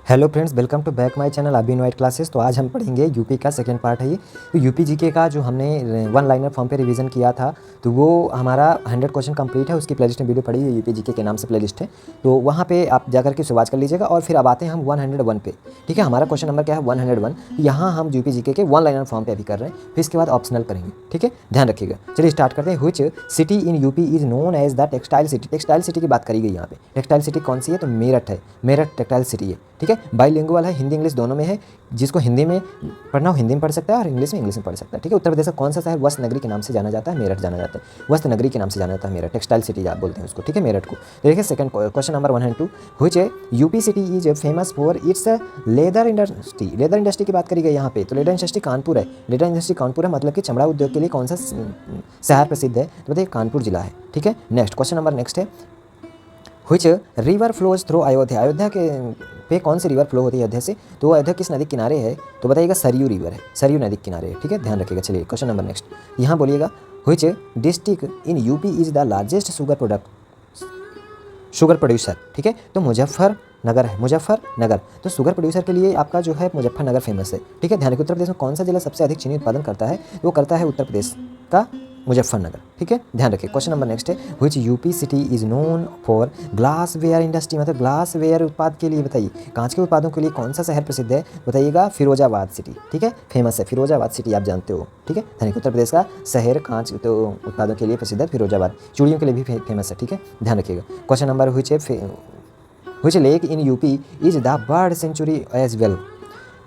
Hello friends, welcome to back my channel अभी invite classes. तो आज हम पढ़ेंगे यूपी का सेकंड पार्ट है ये। तो यूपी जीके का जो हमने वन लाइनर फॉर्म पे रिवीजन किया था, तो वो हमारा 100 क्वेश्चन कंप्लीट है। उसकी प्लेलिस्ट में वीडियो पड़ी हुई है, यूपी जीके के नाम से प्लेलिस्ट है। तो वहाँ पे आप जाकर के शुरुआत कर लीजिएगा। और फिर अब आते हैं हम 101 पे। ठीक है, हमारा क्वेश्चन नंबर क्या है 101। यहाँ हम यूपी जीके के वन लाइनर फॉर्म पे अभी कर रहे हैं, फिर इसके बाद ऑप्शनल करेंगे। ठीक है, ध्यान रखिएगा। चलिए स्टार्ट करते हैं। Which city in UP is known as the textile city. Textile city की बात करी गई यहाँ पे। टेक्सटाइल सिटी कौन सी है? तो मेरठ है। मेरठ टेक्सटाइल सिटी है। ठीक है, बाईलिंगुअल है, हिंदी इंग्लिश दोनों में है। जिसको हिंदी में पढ़ना हो हिंदी में पढ़ सकता है और इंग्लिश में पढ़ सकता है। ठीक है, उत्तर प्रदेश का कौन सा शहर वस्त्र नगरी के नाम से जाना जाता है? मेरठ जाना जाता है। वस्त्र नगरी के नाम से जाना जाता है मेरठ। टेक्सटाइल सिटी आप बोलते हैं उसको। ठीक है, मेरठ को। तो देखिए second question number 102। Which UP city is famous for it's leather industry. Leather industry की बात करी गई यहाँ पे। तो लेदर इंडस्ट्री कानपुर है। लेदर इंडस्ट्री कानपुर है, मतलब कि चमड़ा उद्योग के लिए कौन सा शहर प्रसिद्ध है? तो बताइए कानपुर जिला है। ठीक है, नेक्स्ट क्वेश्चन नंबर नेक्स्ट है। Which river flows through Ayodhya. Ayodhya के पे कौन सी रिवर फ्लो होती है अयोध्या से? तो अयोध्या किस नदी के किनारे है? तो बताइएगा सरयू रिवर है। सरयू नदी के किनारे है। ठीक है, ध्यान रखिएगा। चलिए क्वेश्चन नंबर नेक्स्ट यहाँ बोलिएगा। Which district in UP is the largest sugar producer. ठीक है, तो मुजफ्फरनगर है। मुजफ्फरनगर। तो शुगर प्रोड्यूसर के लिए आपका जो है मुजफ्फरनगर फेमस है। ठीक है, ध्यान रखिए। उत्तर प्रदेश में कौन सा जिला सबसे अधिक चीनी उत्पादन करता है? वो करता है उत्तर प्रदेश का मुजफ्फरनगर। ठीक है, ध्यान रखिए। क्वेश्चन नंबर नेक्स्ट है। Which UP city is known for glassware industry. मतलब ग्लास वेयर उत्पाद के लिए बताइए, कांच के उत्पादों के लिए कौन सा शहर प्रसिद्ध है? बताइएगा फिरोजाबाद सिटी। ठीक है, फेमस है फिरोजाबाद सिटी, आप जानते हो। ठीक है, ध्यान रखिए। उत्तर प्रदेश का शहर कांच तो उत्पादों के लिए प्रसिद्ध है फिरोजाबाद। चूड़ियों के लिए भी फेमस है। ठीक है, ध्यान रखिएगा। Question number which lake in UP is the bird sanctuary as well.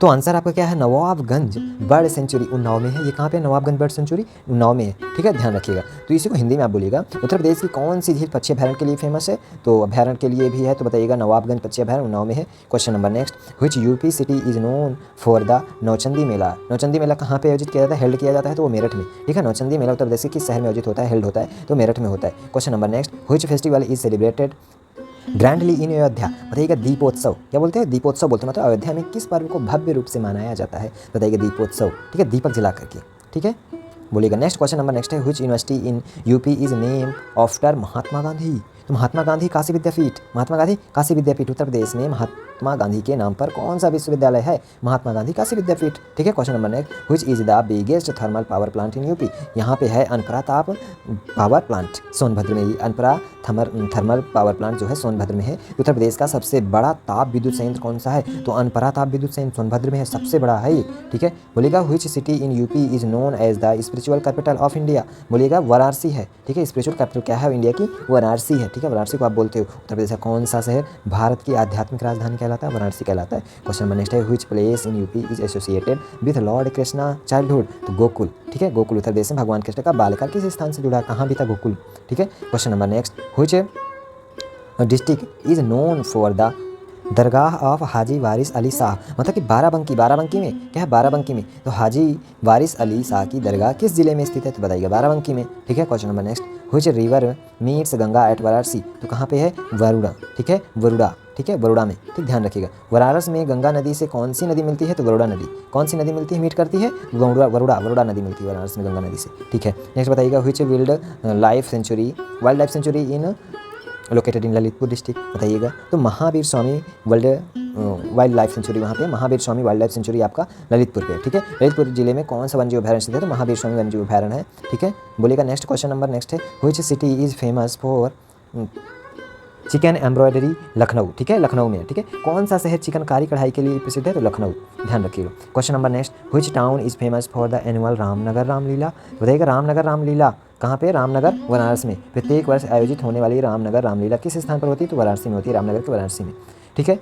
तो आंसर आपका क्या है? नवाबगंज बर्ड सेंचुरी उन्नाव में है। ये कहाँ पे? नवाबगंज बर्ड सेंचुरी उन्नाव में है। ठीक है, ध्यान रखिएगा। तो इसी को हिंदी में आप बोलिएगा। उत्तर प्रदेश की कौन सी झील पक्षी अभ्यारण्य के लिए फेमस है? तो अभ्यारण्य के लिए भी है, तो बताइएगा नवाबगंज पक्षी अभ्यारण्य उन्नाव में है। Question number next. Which UP city is known for the Nauchandi mela. Nauchandi मेला कहाँ पे आयोजित किया जाता है? हेल्ड किया जाता है, तो वो मेरठ में। ठीक है, नौचंदी मेला उत्तर प्रदेश के किस शहर में आयोजित होता है? हेल्ड होता है, तो मेरठ में होता है। Question number next. Which festival is celebrated grandly in Ayodhya. बताइएगा दीपोत्सव। क्या बोलते हैं? दीपोत्सव बोलते हैं। मतलब अयोध्या में किस पर्व को भव्य रूप से मनाया जाता है? बताइएगा दीपोत्सव। ठीक है, दीपक जला करके। ठीक है, बोलिएगा। नेक्स्ट क्वेश्चन नंबर नेक्स्ट है। Which university in UP is name after Mahatma Gandhi. तो महात्मा गांधी काशी विद्यापीठ। महात्मा गांधी काशी विद्यापीठ उत्तर प्रदेश में महात्मा गांधी के नाम पर कौन सा विश्वविद्यालय है? महात्मा गांधी काशी विद्यापीठ। ठीक है, question number next. Which is the biggest thermal power plant in UP. यहाँ पे है अनपरा ताप पावर प्लांट सोनभद्र में। ही अनपरा थर्मल पावर प्लांट जो है सोनभद्र में है। उत्तर प्रदेश का सबसे बड़ा ताप विद्युत संयंत्र कौन सा है? तो अनपरा ताप विद्युत संयंत्र सोनभद्र में है, सबसे बड़ा है ये। ठीक है, बोलिएगा। Which city in UP is known as the spiritual capital of India. बोलिएगा वाराणसी है। ठीक है, स्पिरिचुअल कैपिटल क्या है इंडिया की? वाराणसी है। ठीक है, वाराणसी को आप बोलते हो। उत्तर प्रदेश का कौन सा शहर भारत की आध्यात्मिक राजधानी कहलाता है? वाराणसी कहलाता है। क्वेश्चन नंबर नेक्स्ट है। Which place in UP is associated with Lord Krishna childhood. तो गोकुल। ठीक है, गोकुल उत्तर प्रदेश में भगवान कृष्ण का बाल्यकाल किस स्थान से जुड़ा? कहाँ भी था? गोकुल। ठीक है, question number next. Which district is known for the dargah of Haji Waris Ali Shah. मतलब कि बाराबंकी। बाराबंकी में क्या है? बाराबंकी में। तो हाजी वारिस अली शाह की दरगाह किस जिले में स्थित है? तो बताइएगा बाराबंकी में। ठीक है, question number next. Which river meets Ganga at Varanasi. तो कहाँ पे है? वरुणा। ठीक है, वरुड़ा। ठीक है, वरुड़ा में। ठीक, ध्यान रखिएगा। वाराणसी में गंगा नदी से कौन सी नदी मिलती है? तो वरुड़ा नदी। कौन सी नदी मिलती है, मीट करती है? वरुड़ा नदी मिलती है वाराणसी में गंगा नदी से। ठीक है, नेक्स्ट बताइएगा। Which wild life sanctuary in located in Lalitpur district. बताइएगा। तो Mahavir Swami wild life sanctuary वहाँ पे, Mahavir Swami wild life sanctuary आपका ललितपुर पे। ठीक है, ललितपुर जिले में कौन सा वन्यजीव अभ्यारण्य स्थित है? तो महावीर स्वामी वन्यजीव अभ्यारण्य है। ठीक है, बोलिएगा। नेक्स्ट क्वेश्चन नंबर नेक्स्ट है। Which city is famous for chicken embroidery? Lucknow. ठीक है, लखनऊ में। ठीक है, कौन सा शहर चिकनकारी कढ़ाई के लिए प्रसिद्ध है? तो लखनऊ। ध्यान रखिएगा। Question number next. Which town is famous for the annual Ramnagar Ramlila. बताइएगा रामनगर रामलीला कहाँ पे? रामनगर वाराणसी में। प्रत्येक वर्ष आयोजित होने वाली रामनगर रामलीला किस स्थान पर होती है? तो वाराणसी में होती है, रामनगर के वाराणसी में। ठीक है,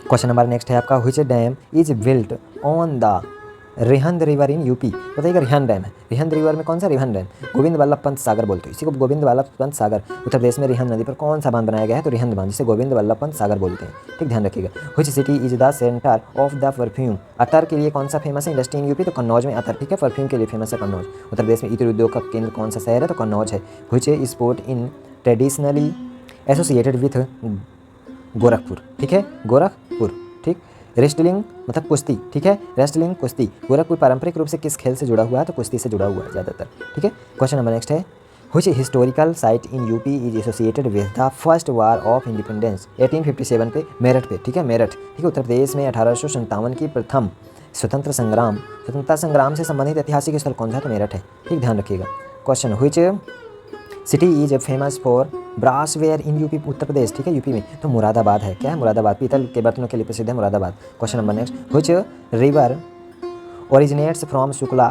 क्वेश्चन नंबर नेक्स्ट है आपका। Which dam is built on the Rihand river in UP. बताइएगा रिहंद डैम है। रिहंद रिवर में कौन सा? रिहंद डैम। गोविंद वल्लभ पंत सागर बोलते हैं इसी को। गोविंद वल्लभ पंत सागर। उत्तर प्रदेश में रिहंद नदी पर कौन सा बांध बनाया गया है? तो रिहंद बांध, जिसे गोविंद वल्लभ पंत सागर बोलते हैं। ठीक, ध्यान रखिएगा। Which city is the centre of the perfume. अतर के लिए कौन सा फेमस है इंडस्ट्री इन यूपी? तो कन्नौज में अतर। ठीक है, परफ्यूम के लिए फेमस है कन्नौज। उत्तर प्रदेश में इत्र उद्योग का केंद्र कौन सा शहर है? तो कन्नौज है। Which sport in traditionally associated with Gorakhpur. ठीक है, गोरखपुर। ठीक, रेस्टलिंग मतलब कुश्ती। ठीक है, रेस्टलिंग कुश्ती। गोरखपुर पारंपरिक रूप से किस खेल से जुड़ा हुआ है? तो कुश्ती से जुड़ा हुआ है ज़्यादातर। ठीक है, क्वेश्चन नंबर नेक्स्ट है। Which historical site in UP is associated with the first war of independence 1857 पे मेरठ पे, ठीक है, मेरठ, ठीक है, उत्तर प्रदेश में 1857 की प्रथम स्वतंत्रता संग्राम से संबंधित ऐतिहासिक स्थल कौन सा है? तो मेरठ है, ठीक, ध्यान रखिएगा। Question, which city is famous for brassware in UP, Uttar Pradesh, ठीक है, यूपी में तो मुरादाबाद है, क्या है? मुरादाबाद, पीतल के बर्तनों के लिए प्रसिद्ध है Moradabad. Question number next, which river originates from Shukla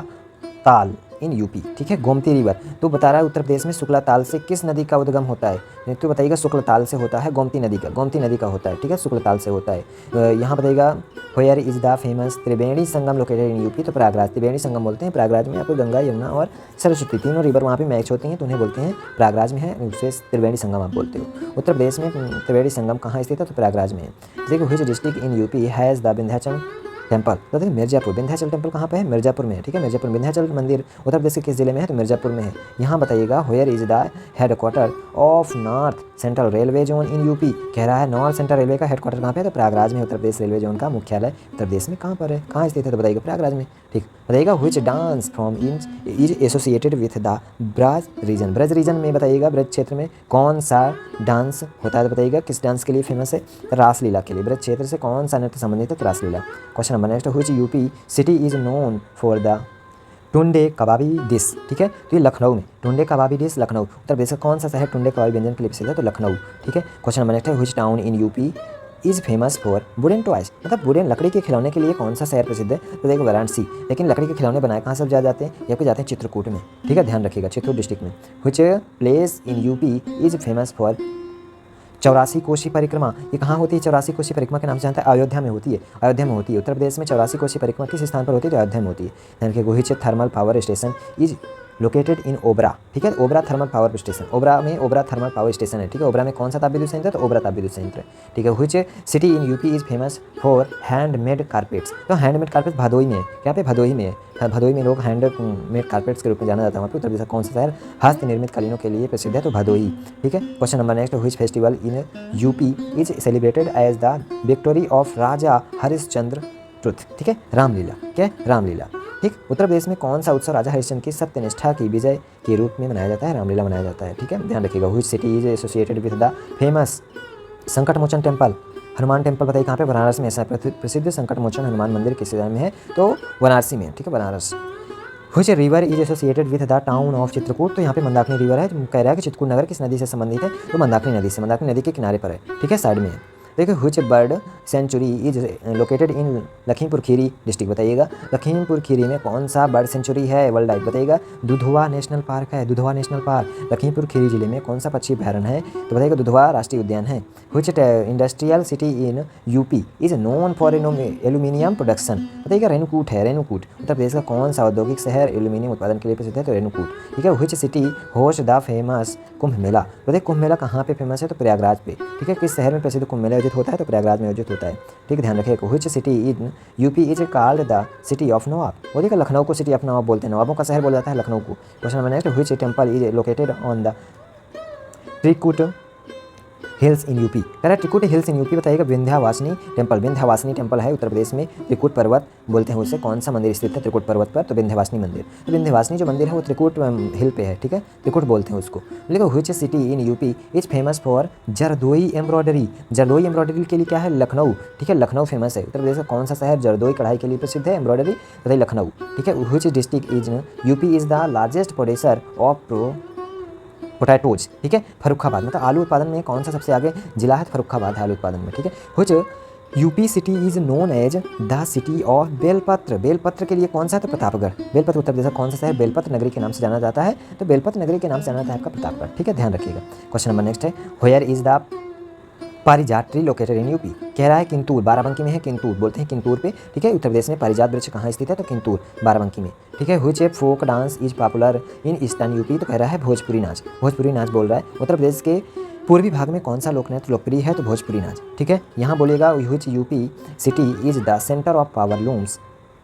ताल इन यूपी, ठीक है, गोमती रिवर, तो बता रहा है उत्तर प्रदेश में शुक्ला ताल से किस नदी का उद्गम होता है? तो बताइएगा शुक्ला ताल से होता है गोमती नदी का होता है, ठीक है, शुक्ला ताल से होता है। यहाँ बताइएगा where is the famous Triveni Sangam located in UP, तो प्रयागराज, त्रिवेणी संगम बोलते हैं प्रयागराज में, आपको गंगा यमुना और सरस्वती तीनों रिवर वहाँ पे मैच होती हैं, तो उन्हें बोलते हैं प्रयागराज में है, उससे त्रिवेणी संगम आप बोलते हो। उत्तर प्रदेश में त्रिवेणी संगम कहाँ स्थित है? तो प्रयागराज में है। देखिए which district in UP has the Vindhyachal temple, तो देखिए मिर्जापुर, विंध्याचल टेम्पल कहाँ पे है? मिर्जापुर में है, ठीक है, मिर्जापुर, विंध्याचल मंदिर उत्तर प्रदेश के किस जिले में है? तो मिर्जापुर में है। यहाँ बताइएगा where is the headquarter of north central railway zone in UP, कह रहा है नॉर्थ सेंट्रल रेलवे का हेडक्वार्टर कहाँ पे है? तो प्रयागराज में। उत्तर प्रदेश रेलवे जोन का मुख्यालय उत्तर प्रदेश में कहाँ पर है, कहाँ स्थित है? तो बताइएगा प्रयागराज में, ठीक। बताइएगा which dance from is associated with the Braj region, Braj region में बताइएगा ब्रज क्षेत्र में कौन सा डांस होता है? तो बताइएगा किस डांस के लिए फेमस है? रासलीला के लिए। ब्रज क्षेत्र से कौन सा नृत्य संबंधित है? तो Raslila. Question number next, which UP city is known for the Tunde Kababi dish, ठीक है, तो ये लखनऊ में टुंडे कबाबी डिश, लखनऊ। उत्तर प्रदेश का कौन सा शहर टुंडे कबाबी व्यंजन के लिए प्रसिद्ध है? तो लखनऊ, ठीक है। क्वेश्चन नंबर नेक्स्ट है which town in UP is famous for wooden toys, मतलब वुडन लकड़ी के खिलौने के लिए कौन सा शहर प्रसिद्ध है? तो देखो वाराणसी, लेकिन लकड़ी के खिलौने बनाए कहाँ सब जाते हैं? या फिर जाते हैं चित्रकूट में, ठीक है, ध्यान रखिएगा, चित्रकूट डिस्ट्रिक्ट में। Which place in UP is famous for 84 kosi parikrama, ये कहाँ होती है? 84 कोशी परिक्रमा के नाम से जानता है, अयोध्या में होती है, अयोध्या में होती है। उत्तर प्रदेश में 84 कोशी परिक्रमा किस स्थान पर होती है? तो अयोध्या में होती है। यानी कि which thermal power station is located in Obra, ठीक है, Obra thermal power station, Obra में ओबरा थर्मल पावर स्टेशन है, ठीक है। ओबरा में कौन सा ताप विद्युत संयंत्र है? तो ओबरा ताप विद्युत संयंत्र है, ठीक है। Which city in UP is famous for handmade carpets, तो हैंडमेड कारपेट भदोही में है, क्या पे? भदोही में है, भदोई में लोग हैंडमेड कारपेट्स के रूप में जाना जाता है वहाँ पे। उत्तर प्रदेश का कौन सा शहर हस्त निर्मित कालीनों के लिए प्रसिद्ध है? तो भदोही, ठीक है। Question number next, which festival in UP is celebrated as the victory of Raja Harishchandra truth, ठीक है, रामलीला, क्या? रामलीला, ठीक। उत्तर प्रदेश में कौन सा उत्सव राजा हरिश्चंद्र की सत्यनिष्ठा की विजय के रूप में मनाया जाता है? रामलीला मनाया जाता है, ठीक है, ध्यान रखिएगा। Which city is associated with the famous संकट मोचन टेम्पल, हनुमान टेम्पल बताइए कहाँ पे? बनारस में। ऐसा प्रसिद्ध संकट मोचन हनुमान मंदिर किस शहर में है? तो वाराणसी में, ठीक है, Banaras. Which river is associated with the town of Chitrakoot, तो यहाँ पे मंदाकिनी रिवर है, कह रहा है कि चित्रकूट नगर किस नदी से संबंधित है? तो मंदाकिनी नदी से, मंदाकिनी नदी के किनारे पर है, ठीक है, साइड में है। देखिए which bird sanctuary is located in Lakhimpur Kheri district, बताइएगा लखीमपुर खीरी में कौन सा बर्ड सेंचुरी है वर्ल्ड वाइड? बताइएगा दुधवा नेशनल पार्क है, दुधवा नेशनल पार्क लखीमपुर खीरी जिले में। कौन सा पक्षी अभयारण्य है? तो बताइएगा दुधवा राष्ट्रीय उद्यान है। Which industrial city in UP is known for aluminium production, बताइएगा रेणुकूट है, रेणुकूट। उत्तर प्रदेश का कौन सा औद्योगिक शहर एल्यूमिनियम उत्पादन के लिए प्रसिद्ध है? तो रेणुकूट, ठीक है। Which city host the famous Kumbh Mela, बताइए कुंभ मेला कहाँ पे फेमस है? तो प्रयागराज पे, ठीक है। किस शहर में प्रसिद्ध कुंभ मेला आयोजित होता है? तो प्रयागराज में आयोजित होता है, ठीक है, ध्यान रखिएगा। Which city in UP is called the city of Nawab, बोलिएगा लखनऊ को सिटी ऑफ नवाब बोलते हैं, नवाबों का शहर बोला जाता है लखनऊ को। Question number next, which temple is located on the Trikut hills in UP, कह रहा है त्रिकुट हिल्स इन यूपी, बताइएगा विंध्यावासिनी टेम्पल, विंध्यावासिनी टेम्पल है उत्तर प्रदेश में, त्रिकुट पर्वत बोलते हैं उसे। कौन सा मंदिर स्थित है त्रिकुट पर्वत पर? तो विंध्यवासिनी मंदिर। तो विंध्यवासिनी जो मंदिर है वो त्रिकुट हिल पे है, ठीक है, त्रिकुट बोलते हैं उसको। देखो which city in UP is famous for zardozi embroidery, zardozi embroidery के लिए क्या है? लखनऊ, ठीक है, लखनऊ फेमस है। उत्तर प्रदेश का कौन सा शहर जरदोई कढ़ाई के लिए प्रसिद्ध है, एम्ब्रॉयडरी? बताइए लखनऊ, ठीक है। Which district is UP is the largest producer of potatoes, ठीक है, फर्रुखाबाद, मतलब आलू उत्पादन में कौन सा सबसे आगे जिला है? फर्रुखाबाद है आलू उत्पादन में, ठीक है। Which UP city is known as the city of belpatra, बेलपत्र के लिए कौन सा है? तो प्रतापगढ़, बेलपत्र। उत्तर प्रदेश का कौन सा शहर बेलपत्र नगरी के नाम से जाना जाता है? तो बेलपत्र नगरी के नाम से जाना जाता है आपका प्रतापगढ़, ठीक है, ध्यान रखिएगा। क्वेश्चन नंबर नेक्स्ट है, व्हेयर इज द पारिजात ट्री लोकेटेड इन यूपी, कह रहा है किंतूर, बाराबंकी में है, किंतूर बोलते हैं किंतूर पे, ठीक है। उत्तर प्रदेश में पारिजात वृक्ष कहाँ स्थित है? तो किंतूर, बाराबंकी में, ठीक है। Which folk dance is popular in eastern UP, तो कह रहा है भोजपुरी नाच, भोजपुरी नाच बोल रहा है। उत्तर प्रदेश के पूर्वी भाग में कौन सा लोक नृत्य लोकप्रिय है? तो भोजपुरी नाच, ठीक है। यहाँ बोलेगा which UP city is the centre of power looms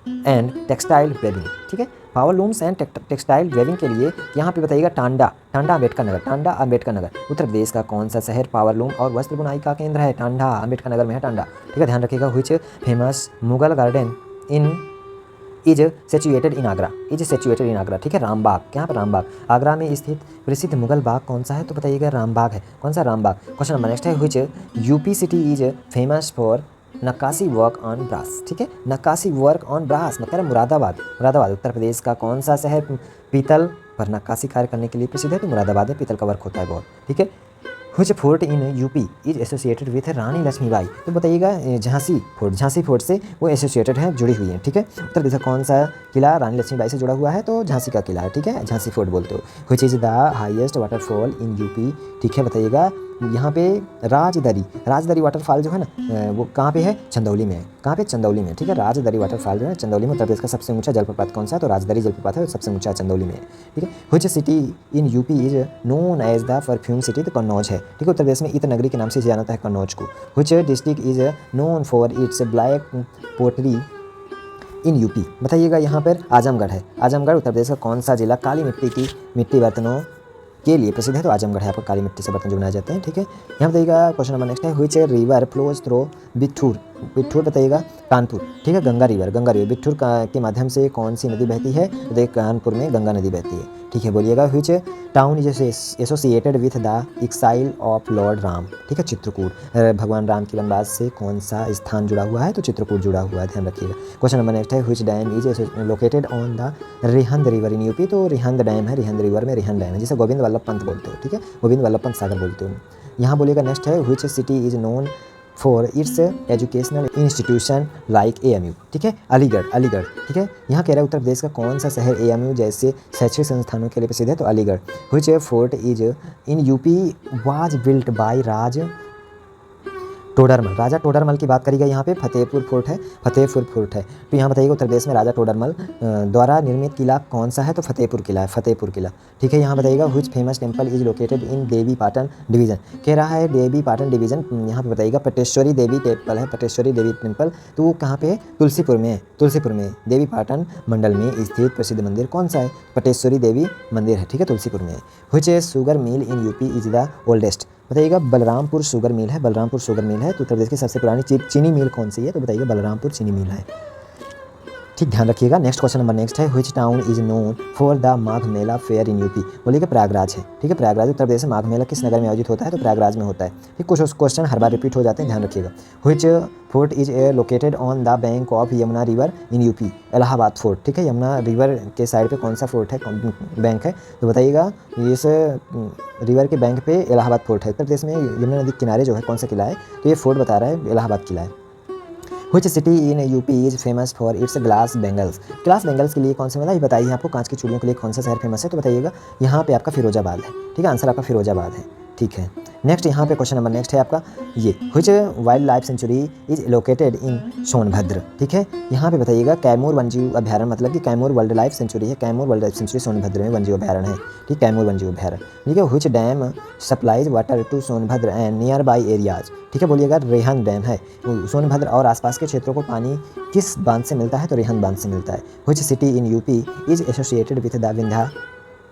and textile weaving, ठीक है, power looms and textile weaving के लिए यहाँ पे बताइएगा टांडा, टांडा अम्बेडकर नगर, टांडा अम्बेडकर नगर। उत्तर प्रदेश का कौन सा शहर पावर लूम और वस्त्र बुनाई का केंद्र है? टांडा अम्बेडकर नगर में है टांडा, ठीक है, ध्यान रखिएगा। Which famous Mughal garden in is situated in Agra, is situated in Agra, ठीक है। रामबाग, क्या पर रामबाग, आगरा में स्थित प्रसिद्ध मुगल बाग कौन सा है, तो बताइएगा रामबाग है। कौन सा, रामबाग। क्वेश्चन नंबर नेक्स्ट है, which UP city is famous for नक्काशी वर्क ऑन ब्रास, ठीक है। नक्काशी वर्क ऑन ब्रास मतलब मुरादाबाद, मुरादाबाद उत्तर प्रदेश का कौन सा शहर पीतल पर नक्काशी कार्य करने के लिए प्रसिद्ध है, तो मुरादाबाद में पीतल का वर्क होता है बहुत, ठीक है। Which fort in UP is associated with Rani Lakshmibai, तो बताइएगा झांसी फोर्ट, झांसी फोर्ट से वो एसोसिएटेड है, जुड़ी हुई है, ठीक है। उत्तर प्रदेश का कौन सा किला रानी लक्ष्मीबाई से जुड़ा हुआ है, तो झांसी का किला है, ठीक है, झांसी फोर्ट बोलते हो। Which is the highest waterfall in UP, ठीक है, बताइएगा यहाँ पे राजदरी, राजदरी वाटरफॉल जो है ना वो कहाँ पे है, चंदौली में है। कहाँ पे, चंदौली में, ठीक है। राजदरी वाटरफॉल जो है चंदौली में। उत्तर प्रदेश का सबसे ऊंचा जलप्रपात कौन सा है, तो राजदरी जलप्रपात है, सबसे ऊंचा चंदौली में है, ठीक है। Which city in UP is known as the perfume city, तो कन्नौज है, ठीक है। उत्तर प्रदेश में इत्र नगरी के नाम से जाना जाता है कन्नौज को। Which district is known for its black pottery in UP, बताइएगा यहाँ पर आजमगढ़ है। आजमगढ़ उत्तर प्रदेश का कौन सा जिला काली मिट्टी की मिट्टी बर्तनों के लिए प्रसिद्ध है, तो आजमगढ़ है, आपको काली मिट्टी से बर्तन जो बनाए जाते हैं, ठीक है। यहाँ बताइएगा क्वेश्चन नंबर नेक्स्ट है, which river flows through Bithoor, Bithoor बताइएगा कानपुर, ठीक है। गंगा रिवर, गंगा रिवर बिठूर के माध्यम से कौन सी नदी बहती है, तो देखिए कानपुर में गंगा नदी बहती है, ठीक है। बोलिएगा which town is associated with the exile of lord Ram, ठीक है, चित्रकूट, भगवान राम के वनवास से कौन सा स्थान जुड़ा हुआ है, तो चित्रकूट जुड़ा हुआ है, ध्यान रखिएगा। क्वेश्चन नंबर नेक्स्ट है, which dam is located on the Rihand river in UP, तो रिहंद डैम है, रिहंद रिवर में रिहंद डैम है, जिसे गोविंद वल्लभ पंत बोलते हो, ठीक है, गोविंद वल्लभ पंत सागर बोलते हो। यहाँ बोलिएगा नेक्स्ट है, which city is known for it's educational institution like AMU, ठीक है, अलीगढ़, अलीगढ़, ठीक है। यहाँ कह रहा है उत्तर प्रदेश का कौन सा शहर AMU जैसे शैक्षिक संस्थानों के लिए प्रसिद्ध है, तो Aligarh. Which fort is in UP was built by Raj Todarmal, Raja Todarmal की बात करिएगा, यहाँ पे फतेहपुर फोर्ट है, फतेहपुर फोर्ट है। तो यहाँ बताइएगा उत्तर प्रदेश में राजा टोडरमल द्वारा निर्मित किला कौन सा है, तो फतेहपुर किला है, फतेहपुर किला, ठीक है। यहाँ बताइएगा which famous temple is located in Devi Patan division, कह रहा है देवी पाटन डिवीजन, यहाँ पे बताइएगा पटेश्वरी देवी टेम्पल है, पटेश्वरी देवी टेम्पल, तो वो कहाँ पे है, तुलसीपुर में है, तुलसीपुर में देवी पाटन मंडल में स्थित प्रसिद्ध मंदिर कौन सा है, पटेश्वरी देवी मंदिर है, ठीक है, तुलसीपुर में है। Which sugar mill in UP is the oldest, बताइएगा बलरामपुर शुगर मिल है, बलरामपुर शुगर मिल है। तो उत्तर प्रदेश की सबसे पुरानी चीनी मिल कौन सी है, तो बताइएगा बलरामपुर चीनी मिल है, ठीक, ध्यान रखिएगा। नेक्स्ट क्वेश्चन नंबर नेक्स्ट है, which town is known for the Magh Mela fair in UP, बोलिएगा प्रयागराज है, ठीक है, प्रयागराज। उत्तर प्रदेश में माघ मेला किस नगर में आयोजित होता है, तो प्रयागराज में होता है, ठीक। कुछ क्वेश्चन हर बार रिपीट हो जाते हैं, ध्यान रखिएगा। Which fort is located on the bank of Yamuna river in UP, Allahabad fort, ठीक है, यमुना रिवर के साइड पे कौन सा फोर्ट है, बैंक है, तो बताइएगा इस रिवर के बैंक पे इलाहाबाद फोर्ट है। उत्तर प्रदेश में यमुना नदी के किनारे जो है कौन सा किला है, तो ये फोर्ट बता रहा है इलाहाबाद किला है। Which city in UP is famous for its glass bangles, glass bangles के लिए कौन सा, मतलब ये बताइए आपको कांच की चूड़ियों के लिए कौन सा शहर फेमस है, तो बताइएगा यहाँ पे आपका फिरोजाबाद है, ठीक है, आंसर आपका फिरोजाबाद है, ठीक है। नेक्स्ट यहाँ पे क्वेश्चन नंबर नेक्स्ट है आपका ये, which wild life sanctuary is located in Sonbhadra, ठीक है। यहाँ पे बताइएगा कैमूर वन्यजीव अभ्यारण्य, मतलब कि कैमूर वाइल्ड लाइफ सेंचुरी है, Kaimur wild life sanctuary Sonbhadra में वन्यजीव अभ्यारण्य है, ठीक, कैमूर वन्यजीव अभ्यारण्य, ठीक है। Which dam supplies water to Sonbhadra and nearby areas, ठीक है, बोलिएगा रेहंद डैम है, सोनभद्र और आसपास के क्षेत्रों को पानी किस बांध से मिलता है, तो रेहंद बांध से मिलता है। Which city in UP is associated with the Vindhya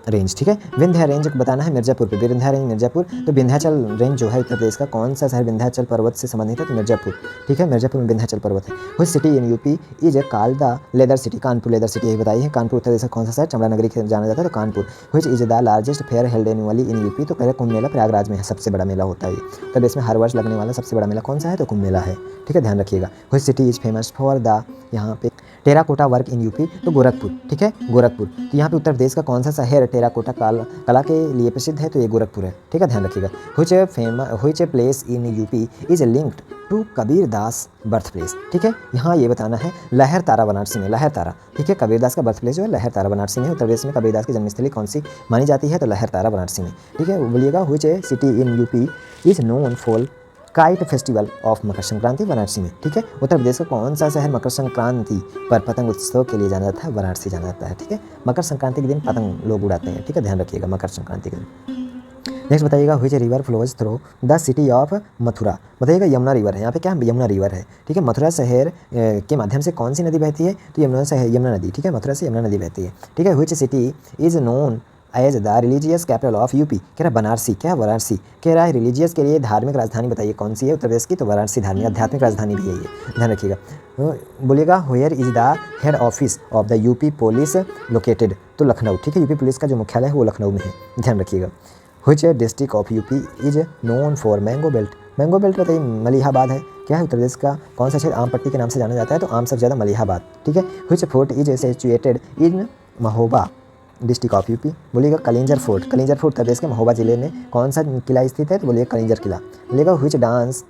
range, ठीक है, विंध्या रेंज को बताना है मिर्जापुर पे, विंध्या रेंज मिर्जापुर, तो विंध्याचल रेंज जो है उत्तर प्रदेश का कौन सा शहर विंध्याचल पर्वत से संबंधित है, तो मिर्जापुर, ठीक है, मिर्जापुर में विंध्याचल पर्वत है। Which city in UP is called leather city, Kanpur leather city, यही बताइए कानपुर उत्तर प्रदेश का कौन सा शहर चमड़ा नगरी से जाना जाता है, तो Kanpur. Which is the largest fair held annually in UP, तो कह रहे कुंभ मेला प्रयागराज में है, सबसे बड़ा मेला होता है ये, उत्तर प्रदेश में हर वर्ष लगने वाला सबसे बड़ा मेला कौन सा है, तो कुंभ मेला है, ठीक है, ध्यान रखिएगा। Which city is famous for the यहाँ पे टेराकोटा वर्क इन यूपी, तो गोरखपुर, ठीक है, गोरखपुर। तो यहाँ पे उत्तर प्रदेश का कौन सा शहर टेराकोटा कला के लिए प्रसिद्ध है, तो ये गोरखपुर है, ठीक है, ध्यान रखिएगा। Which place in UP is linked to Kabir Das birthplace, ठीक है, यहाँ ये बताना है लहर तारा बनारसी में, लहर तारा, ठीक है, कबीर दास का बर्थ प्लेस जो है लहर तारा बनारसी में, उत्तर प्रदेश में कबीर दास की जन्मस्थली कौन सी मानी जाती है, तो लहर तारा बनारसी में, ठीक है। बोलिएगा which city in UP is known for kite festival of Makar Sankranti, Varanasi में, ठीक है। उत्तर प्रदेश का कौन सा शहर मकर संक्रांति पर पतंग उत्सव के लिए जाना जाता है, वाराणसी जाना जाता है, ठीक है, मकर संक्रांति के दिन पतंग लोग उड़ाते हैं, ठीक है, ध्यान रखिएगा मकर संक्रांति के दिन। नेक्स्ट बताइएगा which river flows through the city of Mathura, बताइएगा यमुना रिवर है, यहाँ पे क्या यमुना रिवर है, ठीक है, मथुरा शहर के माध्यम से कौन सी नदी बहती है, तो यमुना नदी, ठीक है, मथुरा से यमुना नदी बहती है, ठीक है। Which city is known as the religious capital of UP. कह रहा है बनारसी, क्या है वाराणसी, कह रहा है रिलीजियस के लिए धार्मिक राजधानी बताइए कौन सी है उत्तर प्रदेश की, तो वाराणसी धार्मिक आध्यात्मिक राजधानी भी है ये, ध्यान रखिएगा। बोलिएगा where is the head office of the UP police located, तो लखनऊ, ठीक है, यूपी पुलिस का जो मुख्यालय है वो लखनऊ में है, ध्यान रखिएगा। Which district of UP is known for mango belt, mango belt बताइए मलिहाबाद है, क्या है उत्तर प्रदेश का कौन सा क्षेत्र आम पट्टी के नाम से जाना जाता है, तो आम सबसे ज़्यादा मलिहाबाद, ठीक है। Which fort is situated in Mahoba district of UP, बोलिएगा कलिंजर फोर्ट, कलिंजर फोर्ट उत्तर प्रदेश के महोबा जिले में कौन सा किला स्थित है, तो बोलिएगा कलिंजर किला। बोलिएगा which dance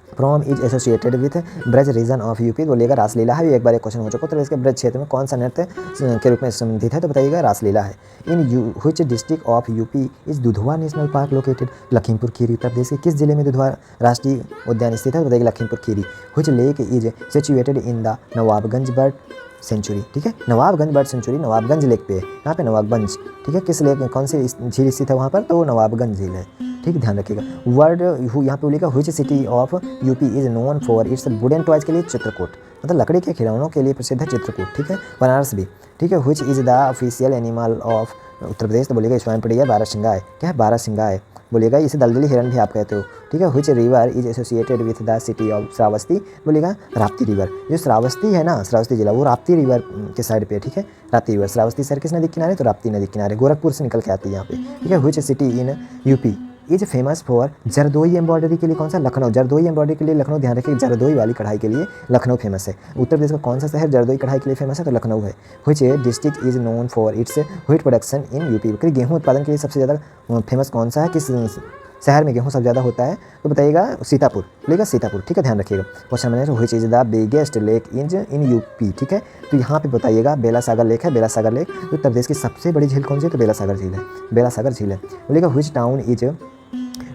from is associated with Braj region of UP, बोलिएगा रासलीला है, एक बार एक क्वेश्चन हो चुका, तो इसके ब्रज क्षेत्र में कौन सा नृत्य के रूप में संबंधित है, तो बताइएगा रासलीला है। In which district of UP is Dudhwa national park located, Lakhimpur Kheri Uttar Pradesh के किस जिले में दुधवा राष्ट्रीय उद्यान स्थित है, तो बताइएगा Lakhimpur Kheri. Which lake is situated in the Nawabganj bird sanctuary, ठीक है, Nawabganj bird sanctuary Nawabganj lake पे है, यहाँ पे नवाबगंज, ठीक है, किस लेक में कौन सी झील स्थित है वहाँ पर, तो नवाबगंज झील है, ठीक, ध्यान रखिएगा। वर्ड यहाँ पे बोलिएगा which city of UP is known for it's wooden toys के लिए चित्रकूट, मतलब लकड़ी के खिलौनों के लिए प्रसिद्ध है चित्रकूट, ठीक है, बनारस भी, ठीक है। Which is the official animal of Uttar Pradesh, तो बोलिएगा स्वयंप्रिय बारहसिंगा है, क्या है बारहसिंगा है, बोलिएगा इसे दलदली हिरन भी आप कहते हो, ठीक है। Which river is associated with the city of Shravasti, बोलिएगा राप्ती रिवर, जो श्रावस्ती है ना, श्रावस्ती जिला वो राप्ती रिवर के साइड पे है, ठीक है, राप्ती रिवर, श्रावस्ती शहर किस नदी किनारे, तो राप्ती नदी किनारे, गोरखपुर से निकल के आती है यहाँ पे, ठीक है। Which city in UP is famous for zardozi embroidery के लिए कौन सा, लखनऊ, जरदोई एम्ब्रॉयडरी के लिए लखनऊ, ध्यान रखिए जरदोई वाली कढ़ाई के लिए लखनऊ फेमस है। उत्तर प्रदेश का कौन सा शहर जरदोई कढ़ाई के लिए फेमस है, तो लखनऊ है। Which district is known for it's wheat production in UP, गेहूँ उत्पादन के लिए सबसे ज़्यादा फेमस कौन सा है, किस शहर में गेहूँ सबसे ज़्यादा होता है, तो बताइएगा सीतापुर, बोलिएगा सीतापुर, ठीक है, ध्यान रखिएगा। Question number which is the biggest lake in UP, ठीक है, तो यहाँ पे बताइएगा बेला सागर लेक है, बेला सागर लेक, तो उत्तर प्रदेश की सबसे बड़ी झील कौन सी है, तो बेला सागर झील है, बेला सागर झील है। बोलिएगा which town is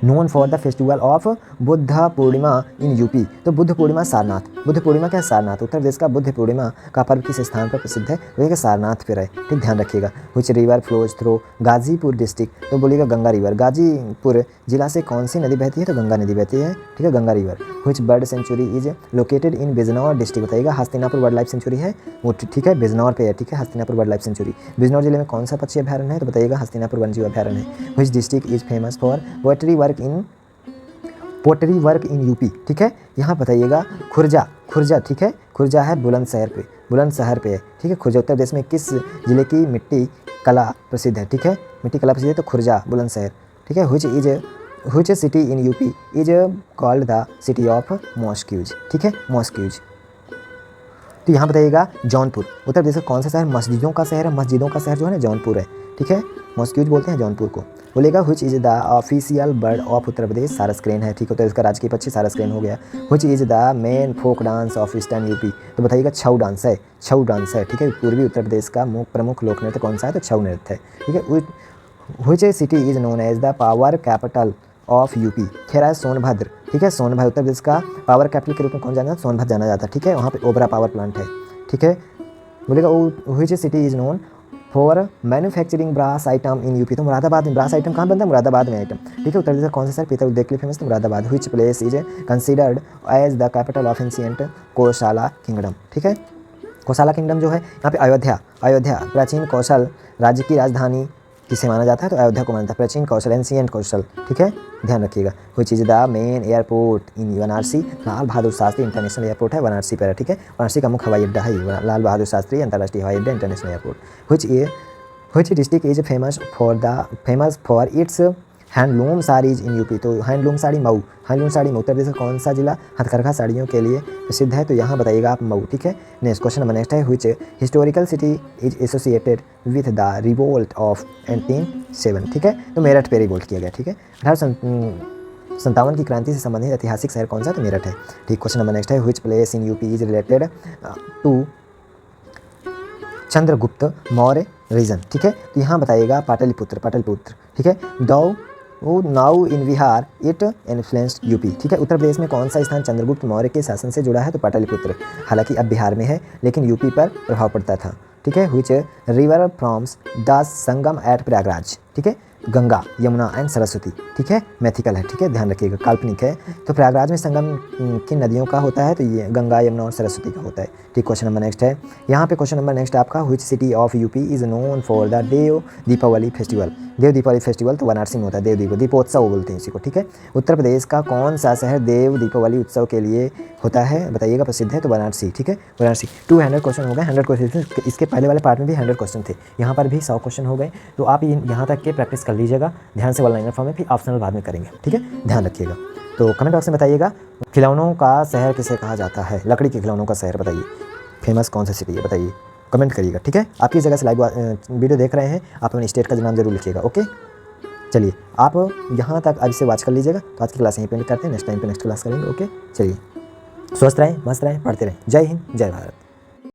known for the festival of Buddha Purnima in UP, तो बुद्ध पूर्णिमा सारनाथ, बुद्ध पूर्णिमा क्या है, सारनाथ, उत्तर प्रदेश का बुद्ध पूर्णिमा का पर्व किस स्थान पर प्रसिद्ध है, बोलिएगा सारनाथ पर है, ठीक, ध्यान रखिएगा। Which river flows through Ghazipur district, तो बोलिएगा गंगा रिवर, गाजीपुर जिला से कौन सी नदी बहती है, तो गंगा नदी बहती है, ठीक है, Ganga river. Which bird sanctuary is located in Bijnor district, बताइएगा हस्तिनापुर वाइल्ड लाइफ सेंचुरी है वो, ठीक है, बिजनौर पे है, ठीक है, Hastinapur wild life sanctuary. Bijnor जिले में कौन सा पक्षी अभ्यारण्य है, तो बताइएगा हस्तिनापुर वन्यजीव अभ्यारण्य है। Which district is famous for poetry work in UP, ठीक है, यहाँ बताइएगा खुर्जा, खुर्जा, ठीक है, खुर्जा है बुलंदशहर पे, बुलंदशहर पे है, ठीक है, खुर्जा उत्तर प्रदेश में किस जिले की मिट्टी कला प्रसिद्ध है, ठीक है, मिट्टी कला प्रसिद्ध है, तो खुर्जा बुलंदशहर, ठीक है। Which city in UP is called the city of mosques, ठीक है, मॉस्क्यूज, तो यहाँ बताइएगा जौनपुर, उत्तर प्रदेश का कौन सा शहर मस्जिदों का शहर है, मस्जिदों का शहर जो है ना जौनपुर है, ठीक है, मॉस्क्यूज बोलते हैं जौनपुर को। बोलेगा which is the official bird of Uttar Pradesh, sarus crane है, ठीक है, तो इसका राजकीय पक्षी सारस क्रेन हो गया। Which is the main folk dance of eastern UP, तो बताइएगा छऊ डांस है, छऊ डांस है, ठीक है, पूर्वी उत्तर प्रदेश का प्रमुख लोक नृत्य कौन सा है, तो छऊ नृत्य है, ठीक है। Which city is known as the power capital of UP, कह रहा है सोनभद्र, ठीक है, सोनभद्र उत्तर प्रदेश का पावर कैपिटल के रूप में कौन जाना जाता है, सोनभद्र जाना जाता है, ठीक है, वहाँ पे ओबरा पावर प्लांट है, ठीक है। बोलेगा which city is known for manufacturing brass item in UP, तो मुरादाबाद में ब्रास आइटम कहाँ बनता है, मुरादाबाद में आइटम, ठीक है, उत्तर प्रदेश का कौन सा शहर पीतल उद्योग के लिए फेमस, तो Moradabad. Which place is considered as the capital of ancient Kosala kingdom, ठीक है, कोशाला किंगडम जो है यहाँ पे अयोध्या, अयोध्या प्राचीन कौशल राज्य की राजधानी किसे माना जाता है, तो अयोध्या को मानता है, प्राचीन कौशल एंशिएंट कौशल, ठीक है, ध्यान रखिएगा। Which is the main airport in Varanasi, Lal Bahadur Shastri international airport है वाराणसी पर, ठीक है, वाराणसी का मुख्य हवाई अड्डा है लाल बहादुर शास्त्री अंतर्राष्ट्रीय हवाई अड्डा international airport. Which district is famous for it's handloom saris in UP, तो हैंडलूम साड़ी मऊ, हैंडलूम साड़ी मऊ उत्तर प्रदेश का कौन सा जिला हथकरघा साड़ियों के लिए प्रसिद्ध है, तो यहाँ बताइएगा आप मऊ, ठीक है। नेक्स्ट क्वेश्चन नंबर नेक्स्ट है which historical city is associated with the revolt of 1857, ठीक है, तो मेरठ पे रिवोल्ट किया गया, ठीक है। 1857 की क्रांति से संबंधित ऐतिहासिक शहर कौन सा, तो मेरठ है, ठीक। क्वेश्चन नंबर नेक्स्ट है which place in UP is related to Chandragupta Maurya region, ठीक है, तो यहाँ बताइएगा पाटलिपुत्र, पाटलिपुत्र, ठीक है। Now in Bihar it influenced UP, ठीक है, उत्तर प्रदेश में कौन सा स्थान चंद्रगुप्त मौर्य के शासन से जुड़ा है, तो पाटलिपुत्र, हालांकि अब बिहार में है लेकिन यूपी पर प्रभाव पड़ता था, ठीक है। Which river forms the Sangam at Prayagraj, ठीक है, गंगा, यमुना एंड सरस्वती। ठीक है, मैथिकल है, ठीक है, ध्यान रखिएगा, काल्पनिक है। तो प्रयागराज में संगम किन नदियों का होता है? तो ये गंगा, यमुना और सरस्वती का होता है। ठीक, क्वेश्चन नंबर नेक्स्ट है, यहाँ पे क्वेश्चन नंबर नेक्स्ट आपका, which city of UP is known for the Dev Deepawali festival? Dev Deepawali festival तो वाराणसी में होता है, देव दीपोत्सव बोलते हैं इसी को। ठीक है, उत्तर प्रदेश का कौन सा शहर देव दीपावली उत्सव के लिए होता है, बताइएगा, प्रसिद्ध है? तो वाराणसी। ठीक है, वाराणसी। 200 क्वेश्चन हो गए, 100 क्वेश्चन, इसके पहले वाले पार्ट में भी 100 क्वेश्चन थे, यहाँ पर भी 100 क्वेश्चन हो गए। तो आप यहाँ तक के प्रैक्टिस कर लीजिएगा ध्यान से, वन लाइनर फॉर्म में, फिर ऑप्शनल बाद में करेंगे। ठीक है, ध्यान रखिएगा। तो कमेंट बॉक्स में बताइएगा, खिलौनों का शहर किसे कहा जाता है? लकड़ी के खिलौनों का शहर बताइए, फेमस कौन सा सिटी है बताइए, कमेंट करिएगा। ठीक है, आप किस जगह से लाइव वीडियो देख रहे हैं, आप अपने स्टेट का नाम जरूर लिखिएगा। ओके, चलिए आप यहाँ तक आज से वॉच कर लीजिएगा। तो आज की क्लास यहीं पे करते हैं, नेक्स्ट टाइम पे नेक्स्ट क्लास करेंगे। ओके, चलिए, स्वस्थ रहें, मस्त रहें, पढ़ते रहें। जय हिंद, जय भारत।